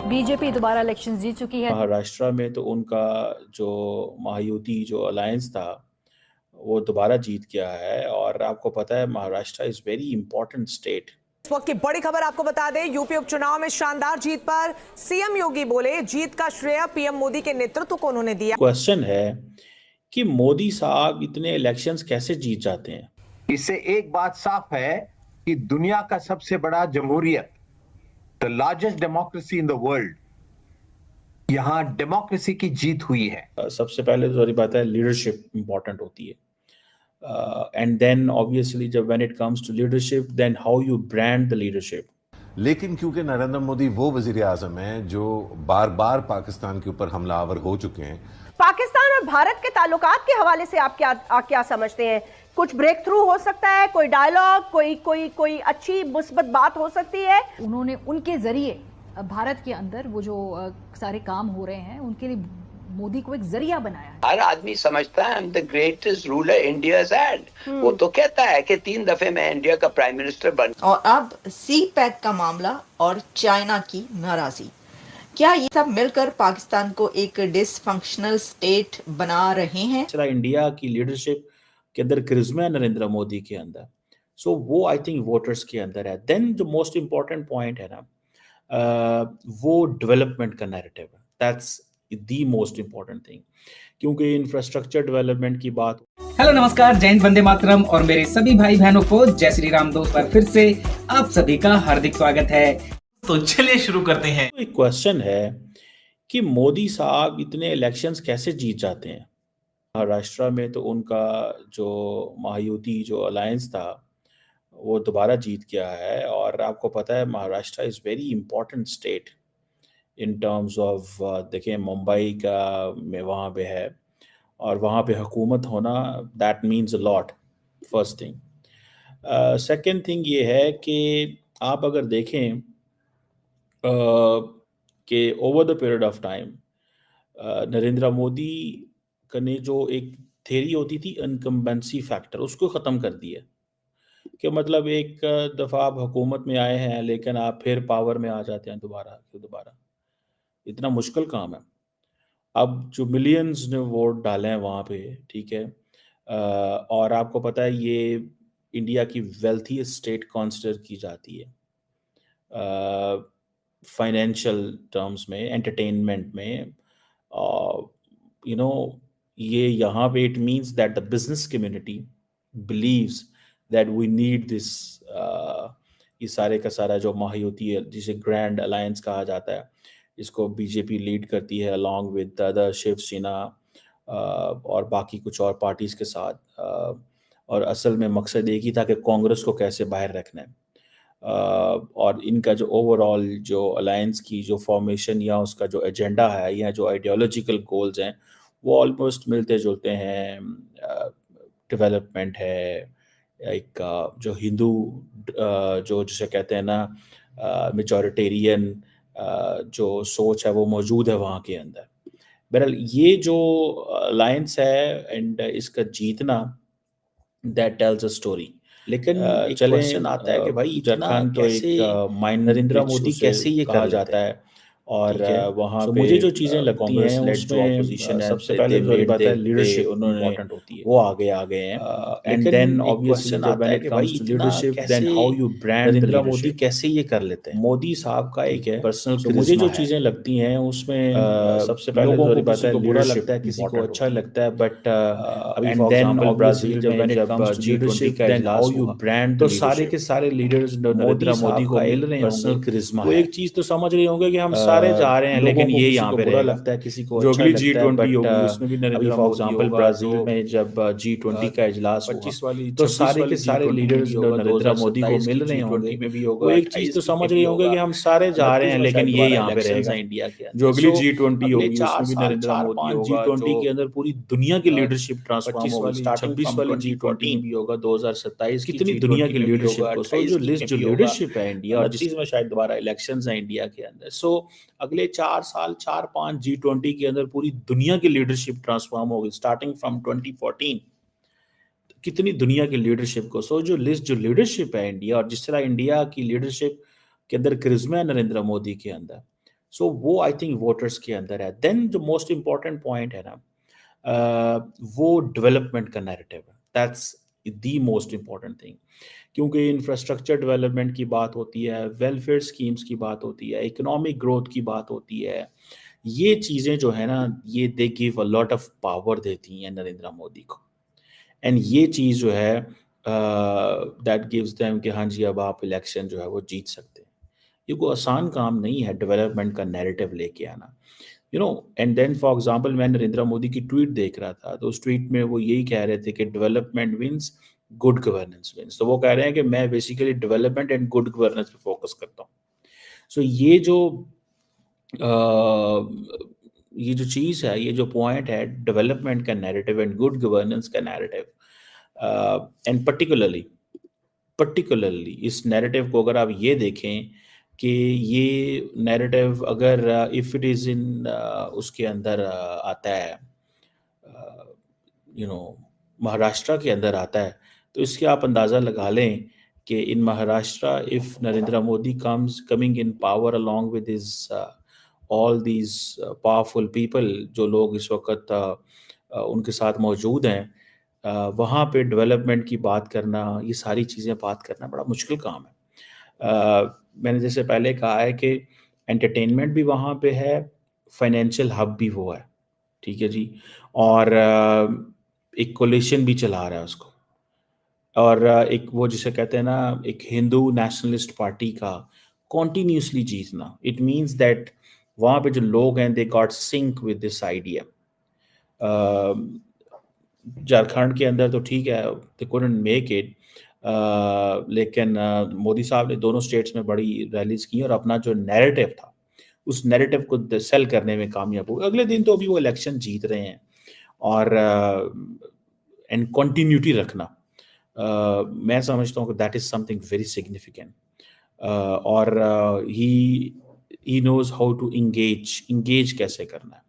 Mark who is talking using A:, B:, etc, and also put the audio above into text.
A: BJP दोबारा election जीत चुकी है।
B: महाराष्ट्र में तो उनका जो महायुति जो अलायंस था वो दोबारा जीत गया है। और आपको पता है Maharashtra is very important state.
C: इस वक्त की बड़ी खबर आपको बता दें, यूपी उपचुनाव में शानदार जीत पर सीएम योगी बोले जीत का श्रेय पीएम मोदी के नेतृत्व को उन्होंने दिया।
B: क्वेश्चन है कि मोदी साहब इतने इलेक्शंस कैसे जीत जाते हैं।
D: इससे एक बात साफ है कि दुनिया का सबसे बड़ा जमहूरियत, the largest democracy in the world, यहां डेमोक्रेसी की जीत हुई है।
B: सबसे पहले तो सारी बात है लीडरशिप इंपॉर्टेंट होती है। एंड देन ऑब्वियसली जब when it comes to leadership, then how you brand the leadership.
E: लेकिन क्योंकि नरेंद्र मोदी वो वजीर आजम है जो बार बार पाकिस्तान के ऊपर हमलावर हो चुके हैं।
F: पाकिस्तान और भारत के ताल्लुकात के हवाले से आप क्या समझते हैं? कुछ ब्रेक थ्रू हो सकता है, कोई डायलॉग, कोई अच्छी मुस्बत बात हो सकती है?
A: उन्होंने उनके जरिए भारत के अंदर वो जो सारे काम हो रहे हैं उनके लिए मोदी को एक जरिया बनाया है।
G: हर आदमी समझता है the greatest ruler India had. वो तो कहता है कि 3 दफे मैं इंडिया का प्राइम मिनिस्टर बन।
H: और अब सी पैक का मामला और चाइना की नाराजगी, क्या ये सब मिलकर पाकिस्तान को एक डिसफंक्शनल स्टेट बना रहे हैं?
B: इंडिया की लीडरशिप के अंदर करिश्मा है नरेंद्र मोदी के अंदर, सो वो आई थिंक वोटर्स के अंदर है। देन जो मोस्ट इंपॉर्टेंट पॉइंट है ना, वो डेवलपमेंट का नैरेटिव है। That's the most important thing, क्योंकि इंफ्रास्ट्रक्चर डेवलपमेंट की बात।
I: हेलो नमस्कार, जय हिंद, वंदे मातरम और मेरे सभी भाई बहनों को जय श्री राम। दोस्त पर फिर से आप सभी का हार्दिक स्वागत है। तो चलिए शुरू करते हैं।
B: एक क्वेश्चन है कि मोदी साहब इतने इलेक्शंस कैसे जीत जाते हैं। महाराष्ट्र में तो उनका जो महायुति जो अलायंस था वो दोबारा जीत गया है। और आपको पता है Maharashtra is very important state in terms of, देखें मुंबई का में वहाँ पे है और वहाँ पे हुकूमत होना, that means a lot, first thing. Second thing ये है कि आप अगर देखें कि over the period of time Narendra Modi ने जो एक थेरी होती थी इनकम्बेंसी फैक्टर, उसको ख़त्म कर दिया। कि मतलब एक दफ़ा आप हुकूमत में आए हैं लेकिन आप फिर पावर में आ जाते हैं दोबारा। इतना मुश्किल काम है। अब जो मिलियंस ने वोट डाले हैं वहाँ पे, ठीक है, और आपको पता है ये इंडिया की वेल्थीएस्ट स्टेट कंसिडर की जाती है फाइनेंशियल टर्म्स में, एंटरटेनमेंट में, यू नो ये यहाँ पे it means that the business community believes that we need this. ये सारे का सारा जो महायुति है जिसे ग्रैंड अलायंस कहा जाता है, इसको बीजेपी लीड करती है अलॉन्ग विद अदर शिवसेना और बाकी कुछ और पार्टीज के साथ। और असल में मकसद एक ही था कि कांग्रेस को कैसे बाहर रखना है। और इनका जो ओवरऑल जो अलायंस की जो फॉर्मेशन या उसका जो एजेंडा है या जो आइडियोलॉजिकल गोल्स हैं वो ऑलमोस्ट मिलते जुलते हैं। डेवलपमेंट है, एक जो हिंदू जो जिसे कहते हैं ना मेजॉरिटेरियन जो सोच है वो मौजूद है वहाँ के अंदर। बहरहाल ये जो अलायंस है एंड इसका जीतना, दैट टेल्स अ स्टोरी। लेकिन चले क्वेश्चन आता है कि भाई झारखंड तो एक माइनर नरेंद्र मोदी कैसे ये कहा जाता है। और वहाँ पे मुझे जो चीज़ें लगती हैं उसमें सबसे पहले जो बात है लीडरशिप उन्होंने वो आगे आ गए हैं। एंड देन ऑब्वियसली जब when it comes to leadership, then how you brand Narendra Modi कैसे ये कर लेते हैं। मोदी साहब का एक है पर्सनल, मुझे जो चीज़ें लगती हैं उसमें सबसे पहले जो बात है बुरा लगता है, किसी को अच्छा लगता है, बट अभी फॉर एग्जांपल ब्राजील जब leadership then how you brand, तो सारे के सारे लीडर्स नरेंद्र मोदी को मिल रहे हैं, पर्सनल करिश्मा है। एक चीज़ तो समझ रहे होंगे कि हम सारे जा रहे हैं लेकिन ये यहाँ पे बुरा लगता है, किसी को अच्छा लगता है। G20 होगी उसमें भी नरेंद्र फॉर एग्जांपल ब्राजील में जब G20 का इजलास हुआ तो सारे के सारे लीडर्स नरेंद्र मोदी को मिल रहे होंगे में भी होगा। एक चीज तो समझ रहे होंगे कि हम सारे जा रहे हैं लेकिन ये यहाँ पे रहेगा इंडिया के अंदर। जो अगली G20 होगी उसमें भी नरेंद्र मोदी होगा। G20 के अंदर पूरी दुनिया की लीडरशिप ट्रांसफॉर्म होगी। 26 वाली G20 भी होगा, 2027 कितनी दुनिया की लीडरशिप को, सो जो लिस्ट जो लीडरशिप है इंडिया और जिसमें शायद दोबारा इलेक्शंस हैं इंडिया के अंदर। सो अगले 4 साल 4-5 G20 के अंदर पूरी दुनिया की लीडरशिप ट्रांसफॉर्म होगी स्टार्टिंग फ्रॉम 2014। कितनी दुनिया की लीडरशिप को, सो जो लिस्ट जो लीडरशिप है इंडिया और जिस तरह इंडिया की लीडरशिप के अंदर करिश्मा है नरेंद्र मोदी के अंदर, सो वो आई थिंक वोटर्स के अंदर है। देन जो मोस्ट इम्पॉर्टेंट पॉइंट है ना, वो डेवलपमेंट का नैरेटिव है, that's the most important thing. क्योंकि इंफ्रास्ट्रक्चर डेवलपमेंट की बात होती है, वेलफेयर स्कीम्स की बात होती है, इकोनॉमिक ग्रोथ की बात होती है, ये चीज़ें जो है ना, ये they give a lot of power देती हैं नरेंद्र मोदी को। एंड ये चीज़ जो है दैट गिव्स देम कि हाँ जी अब आप इलेक्शन जो है वो जीत सकते हैं। ये कोई आसान काम नहीं है डेवलपमेंट का नैरेटिव लेके आना, you know. And then for example मैं नरेंद्र मोदी की ट्वीट देख रहा था, तो उस ट्वीट में वो यही कह रहे थे कि development wins, good governance wins. तो वो कह रहे हैं कि मैं basically development and good governance पे फोकस करता हूँ। सो ये जो चीज़ है, ये जो पॉइंट है डेवलपमेंट का नैरेटिव एंड गुड गवर्नेंस का नैरेटिव, एंड पर्टिकुलरली इस नैरेटिव को अगर आप ये देखें कि ये नैरेटिव अगर इफ़ इट इज़ इन उसके अंदर आता है, महाराष्ट्र के अंदर आता है, तो इसके आप अंदाज़ा लगा लें कि in Maharashtra if Narendra Modi coming in power along with his all these powerful people, जो लोग इस वक्त उनके साथ मौजूद हैं, वहाँ पे डेवलपमेंट की बात करना, ये सारी चीज़ें बात करना बड़ा मुश्किल काम है। मैंने जैसे पहले कहा है कि एंटरटेनमेंट भी वहाँ पे है, फाइनेंशियल हब भी वो है, ठीक है जी, और एक कोलिशन भी चला रहा है उसको, और एक वो जिसे कहते हैं ना, एक हिंदू नेशनलिस्ट पार्टी का कॉन्टीन्यूसली जीतना, इट मीन्स दैट वहाँ पे जो लोग हैं they got sync with this idea. Jharkhand के अंदर तो ठीक है, दे कुडंट मेक इट, लेकिन मोदी साहब ने दोनों स्टेट्स में बड़ी रैलीज की और अपना जो नैरेटिव था उस नैरेटिव को सेल करने में कामयाब हुए। अगले दिन तो अभी वो इलेक्शन जीत रहे हैं, और एंड कंटिन्यूटी रखना, मैं समझता हूँ कि that is something very significant, और he knows how to engage कैसे करना है।